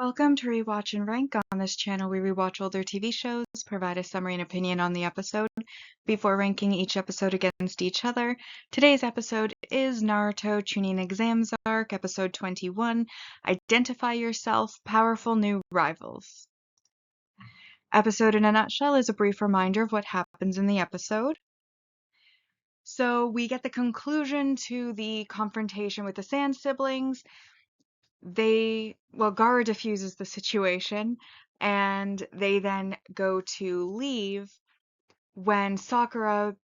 Welcome to Rewatch and Rank. On this channel, we rewatch older TV shows, provide a summary and opinion on the episode before ranking each episode against each other. Today's episode is Naruto Chunin Exams Arc, Episode 21, Identify Yourself, Powerful New Rivals. Episode in a nutshell is a brief reminder of what happens in the episode. So we get the conclusion to the confrontation with the Sand siblings. Gaara diffuses the situation, and they then go to leave when Sakura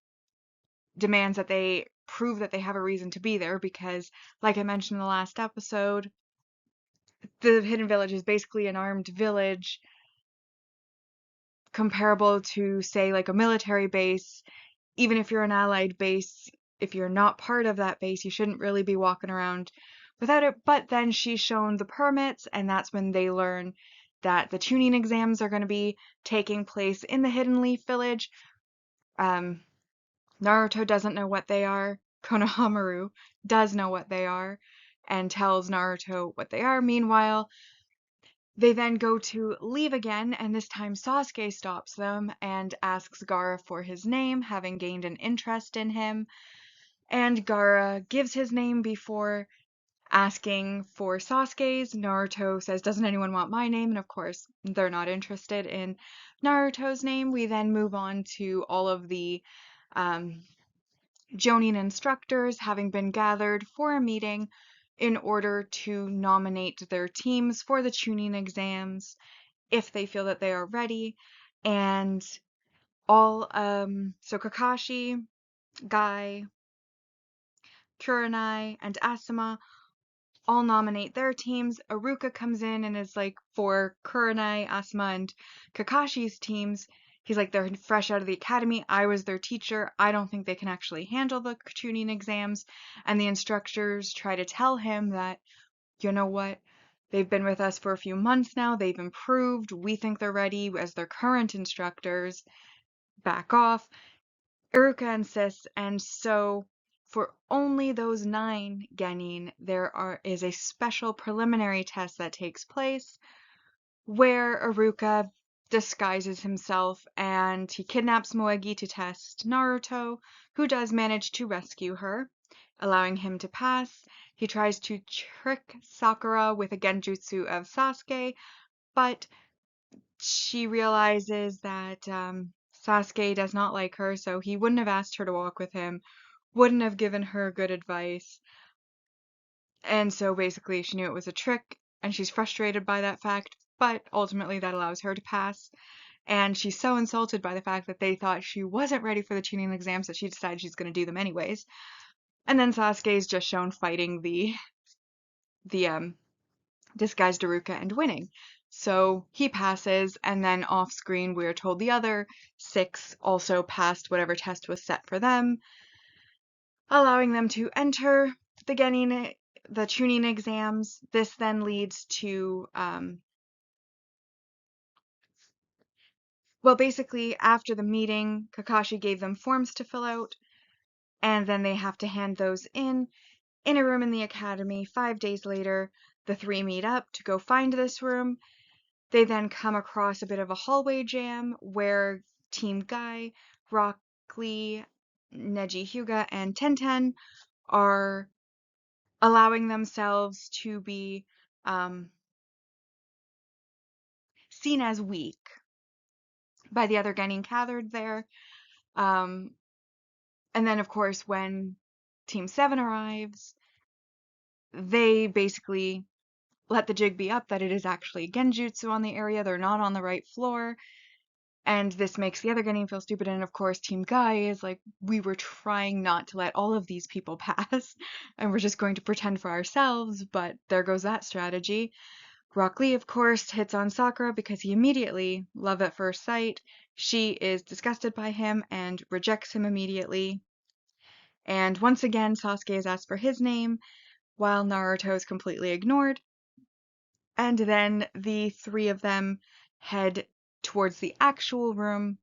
demands that they prove that they have a reason to be there because, like I mentioned in the last episode, the Hidden Village is basically an armed village comparable to, say, like a military base. Even if you're an allied base, if you're not part of that base, you shouldn't really be walking around without it. But then she's shown the permits, and that's when they learn that the tuning exams are going to be taking place in the Hidden Leaf Village. Naruto doesn't know what they are. Konohamaru does know what they are and tells Naruto what they are. Meanwhile, they then go to leave again, and this time Sasuke stops them and asks Gaara for his name, having gained an interest in him. And Gaara gives his name before asking for Sasuke's. Naruto says, "Doesn't anyone want my name?" And of course, they're not interested in Naruto's name. We then move on to all of the Jonin instructors having been gathered for a meeting in order to nominate their teams for the tuning exams if they feel that they are ready. And so Kakashi, Guy, Kurenai, and Asuma all nominate their teams. Iruka comes in and is like, for Kurenai, Asuma, and Kakashi's teams, he's like, they're fresh out of the academy. I was their teacher. I don't think they can actually handle the tuning exams. And the instructors try to tell him that, you know what? They've been with us for a few months now. They've improved. We think they're ready as their current instructors. Back off. Iruka insists, and so for only those 9 genin, is a special preliminary test that takes place where Iruka disguises himself and he kidnaps Moegi to test Naruto, who does manage to rescue her, allowing him to pass. He tries to trick Sakura with a genjutsu of Sasuke, but she realizes that Sasuke does not like her, so he wouldn't have asked her to walk with him, wouldn't have given her good advice. And so basically she knew it was a trick, and she's frustrated by that fact, but ultimately that allows her to pass. And she's so insulted by the fact that they thought she wasn't ready for the tuning exams that she decided she's going to do them anyways. And then Sasuke's just shown fighting the disguised Iruka and winning. So he passes, and then off screen we are told the other 6 also passed whatever test was set for them, allowing them to enter the tuning exams. This then leads to basically after the meeting, Kakashi gave them forms to fill out, and then they have to hand those in a room in the academy. 5 days later, the 3 meet up to go find this room. They then come across a bit of a hallway jam where Team Guy, Rock Lee, Neji Hyuga, and Tenten are allowing themselves to be seen as weak by the other genin gathered there. And then, of course, when Team 7 arrives, they basically let the jig be up that it is actually genjutsu on the area. They're not on the right floor. And this makes the other genin feel stupid. And of course, Team Guy is like, we were trying not to let all of these people pass, and we're just going to pretend for ourselves, but there goes that strategy. Rock Lee, of course, hits on Sakura because he immediately, love at first sight, she is disgusted by him and rejects him immediately. And once again, Sasuke is asked for his name, while Naruto is completely ignored. And then the 3 of them head towards the actual room,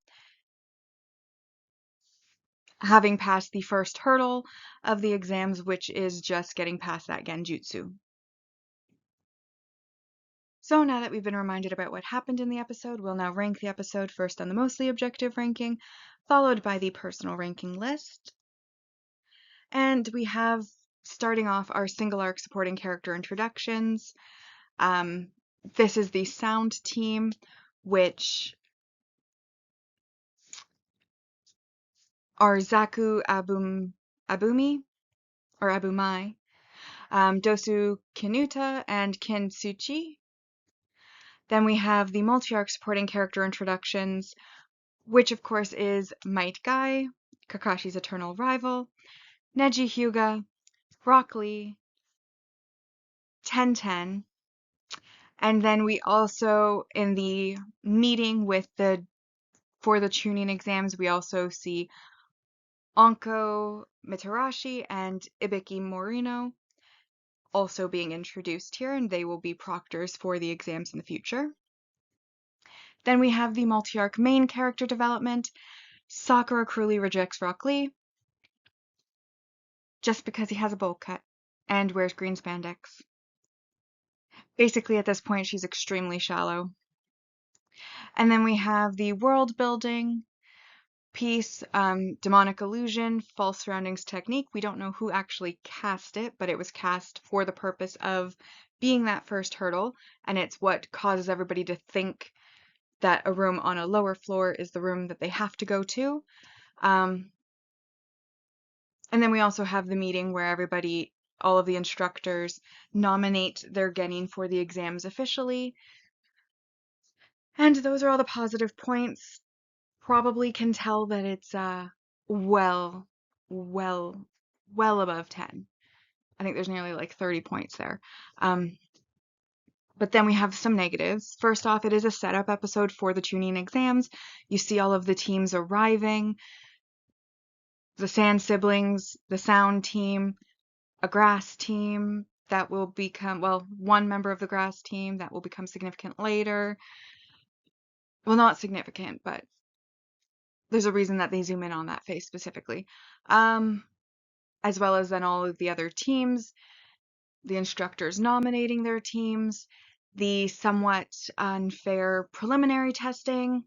having passed the first hurdle of the exams, which is just getting past that genjutsu. So now that we've been reminded about what happened in the episode, we'll now rank the episode first on the mostly objective ranking, followed by the personal ranking list. And we have, starting off, our single arc supporting character introductions. This is the sound team, which are Zaku Abumi, or Abumai, Dosu Kinuta, and Kintsuchi. Then we have the multi-arc supporting character introductions, which of course is Might Guy, Kakashi's eternal rival, Neji Hyuga, Rock Lee, Ten, and then we also, in the meeting for the tuning exams, we also see Anko Mitarashi and Ibiki Morino also being introduced here, and they will be proctors for the exams in the future. Then we have the multi-arc main character development. Sakura cruelly rejects Rock Lee just because he has a bowl cut and wears green spandex. Basically, at this point, she's extremely shallow. And then we have the world building piece, demonic illusion, false surroundings technique. We don't know who actually cast it, but it was cast for the purpose of being that first hurdle, and it's what causes everybody to think that a room on a lower floor is the room that they have to go to. And then we also have the meeting where everybody, all of the instructors, nominate their genin for the exams officially. And those are all the positive points. Probably can tell that it's well, well, well above 10. I think there's nearly like 30 points there. But then we have some negatives. First off, it is a setup episode for the tuning exams. You see all of the teams arriving, the Sand siblings, the sound team, a grass team that will become, well, one member of the grass team that will become significant later. Well, not significant, but there's a reason that they zoom in on that face specifically. As well as then all of the other teams, the instructors nominating their teams, the somewhat unfair preliminary testing.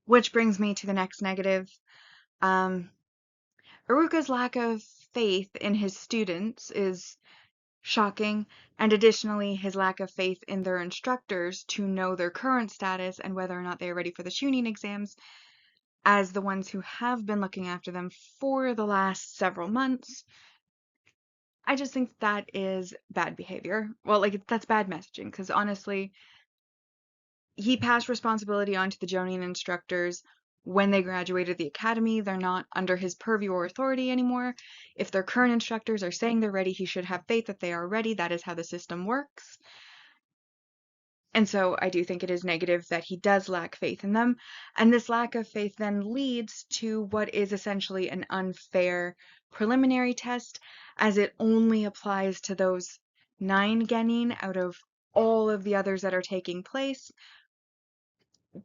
Which brings me to the next negative. Iruka's lack of faith in his students is shocking, and additionally, his lack of faith in their instructors to know their current status and whether or not they are ready for the tuning exams, as the ones who have been looking after them for the last several months. I just think that is bad behavior. Well, like, that's bad messaging, because honestly, he passed responsibility on to the Jonin instructors when they graduated the academy. They're not under his purview or authority anymore. If their current instructors are saying they're ready, he should have faith that they are ready. That is how the system works. And so I do think it is negative that he does lack faith in them. And this lack of faith then leads to what is essentially an unfair preliminary test, as it only applies to those 9 genin out of all of the others that are taking place,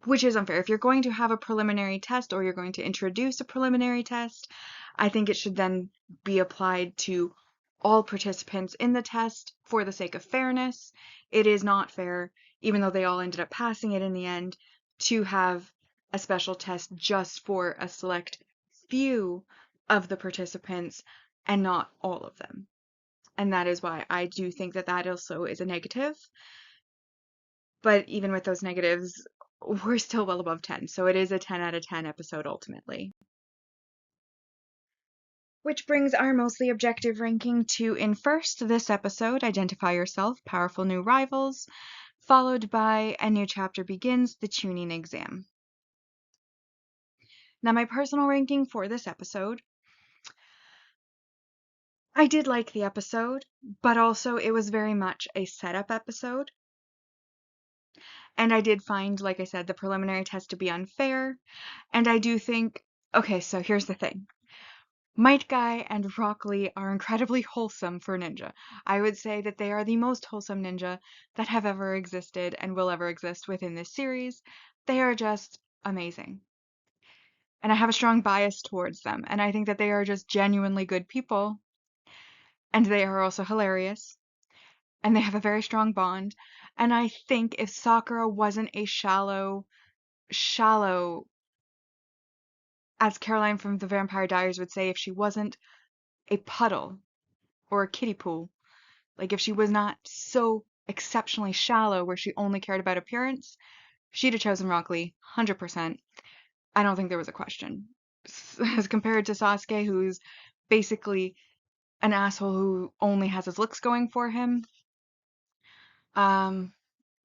which is unfair. If you're going to have a preliminary test or you're going to introduce a preliminary test, I think it should then be applied to all participants in the test for the sake of fairness. It is not fair, even though they all ended up passing it in the end, to have a special test just for a select few of the participants and not all of them. And that is why I do think that that also is a negative. But even with those negatives, we're still well above 10, so it is a 10 out of 10 episode ultimately. Which brings our mostly objective ranking to, in first, this episode, Identify Yourself, Powerful New Rivals, followed by A New Chapter Begins, The Tuning Exam. Now, my personal ranking for this episode, I did like the episode, but also it was very much a setup episode. And I did find, like I said, the preliminary test to be unfair. And I do think, okay, so here's the thing. Might Guy and Rock Lee are incredibly wholesome for ninja. I would say that they are the most wholesome ninja that have ever existed and will ever exist within this series. They are just amazing. And I have a strong bias towards them, and I think that they are just genuinely good people. and they are also hilarious, and they have a very strong bond. And I think if Sakura wasn't a shallow, as Caroline from the Vampire Diaries would say, if she wasn't a puddle or a kiddie pool, like if she was not so exceptionally shallow where she only cared about appearance, she'd have chosen Rock Lee, 100%. I don't think there was a question. As compared to Sasuke, who's basically an asshole who only has his looks going for him, um,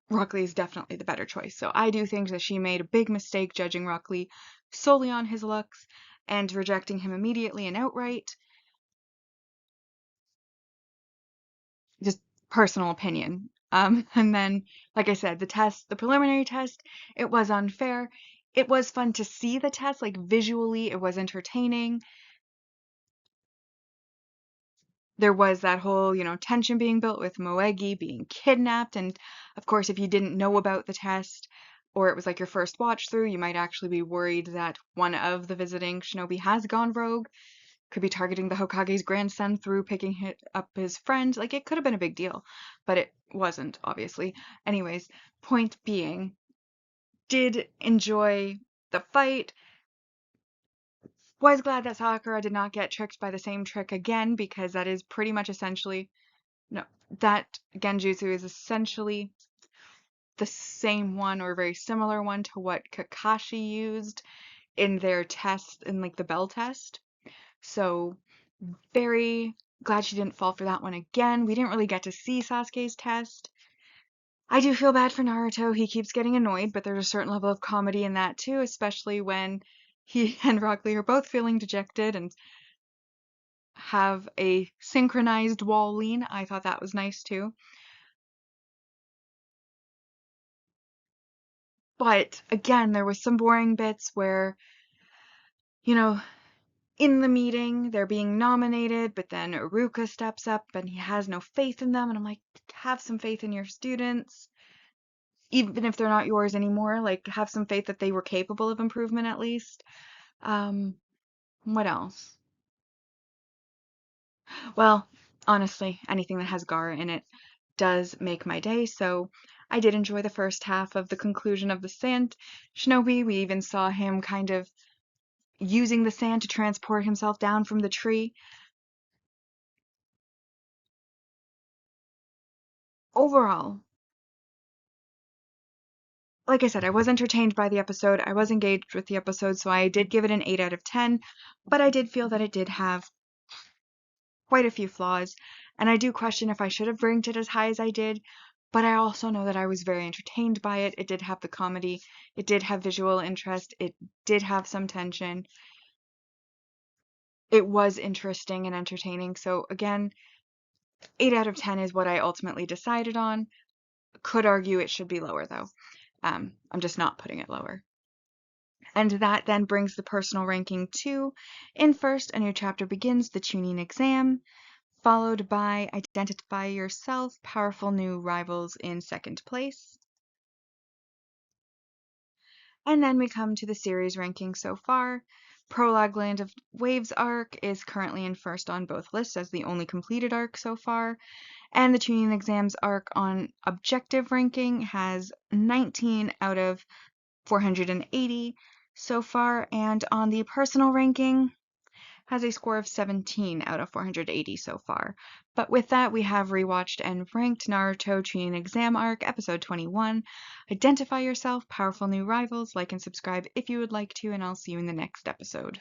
Rock Lee is definitely the better choice. So I do think that she made a big mistake judging Rock Lee solely on his looks and rejecting him immediately and outright. Just personal opinion. And then, like I said, the preliminary test, it was unfair. It was fun to see the test, like visually, it was entertaining. There was that whole, tension being built with Moegi being kidnapped. And of course, if you didn't know about the test or it was like your first watch through, you might actually be worried that one of the visiting shinobi has gone rogue, could be targeting the Hokage's grandson through picking up his friend. Like, it could have been a big deal, but it wasn't, obviously. Anyways, point being, did enjoy the fight. Was glad that Sakura did not get tricked by the same trick again, because that is pretty much essentially, no, that Genjutsu is essentially the same one or a very similar one to what Kakashi used in their test, in like the bell test. So very glad she didn't fall for that one again. We didn't really get to see Sasuke's test. I do feel bad for Naruto. He keeps getting annoyed, but there's a certain level of comedy in that too, especially when he and Rock Lee are both feeling dejected and have a synchronized wall lean. I thought that was nice too. But again, there was some boring bits where, you know, in the meeting, they're being nominated, but then Iruka steps up and he has no faith in them. And I'm like, have some faith in your students, even if they're not yours anymore. Like, have some faith that they were capable of improvement at least. Um, what else? Well, honestly, anything that has Gara in it does make my day. So I did enjoy the first half of the conclusion of the Sand Shinobi. We even saw him kind of using the sand to transport himself down from the tree. Overall, like I said, I was entertained by the episode. I was engaged with the episode, so I did give it an 8 out of 10, but I did feel that it did have quite a few flaws, and I do question if I should have ranked it as high as I did, but I also know that I was very entertained by it. It did have the comedy, it did have visual interest, it did have some tension. It was interesting and entertaining, so again, 8 out of 10 is what I ultimately decided on. Could argue it should be lower though. I'm just not putting it lower. And that then brings the personal ranking to, in first, a new chapter begins, the Chunin exam, followed by Identify Yourself, Powerful New Rivals in second place. And then we come to the series ranking so far. Prologue Land of Waves arc is currently in first on both lists as the only completed arc so far. And the Chunin exams arc on objective ranking has 19 out of 480 so far, and on the personal ranking has a score of 17 out of 480 so far. But with that, we have rewatched and ranked Naruto Chunin Exam Arc, Episode 21. Identify yourself, powerful new rivals. Like and subscribe if you would like to, and I'll see you in the next episode.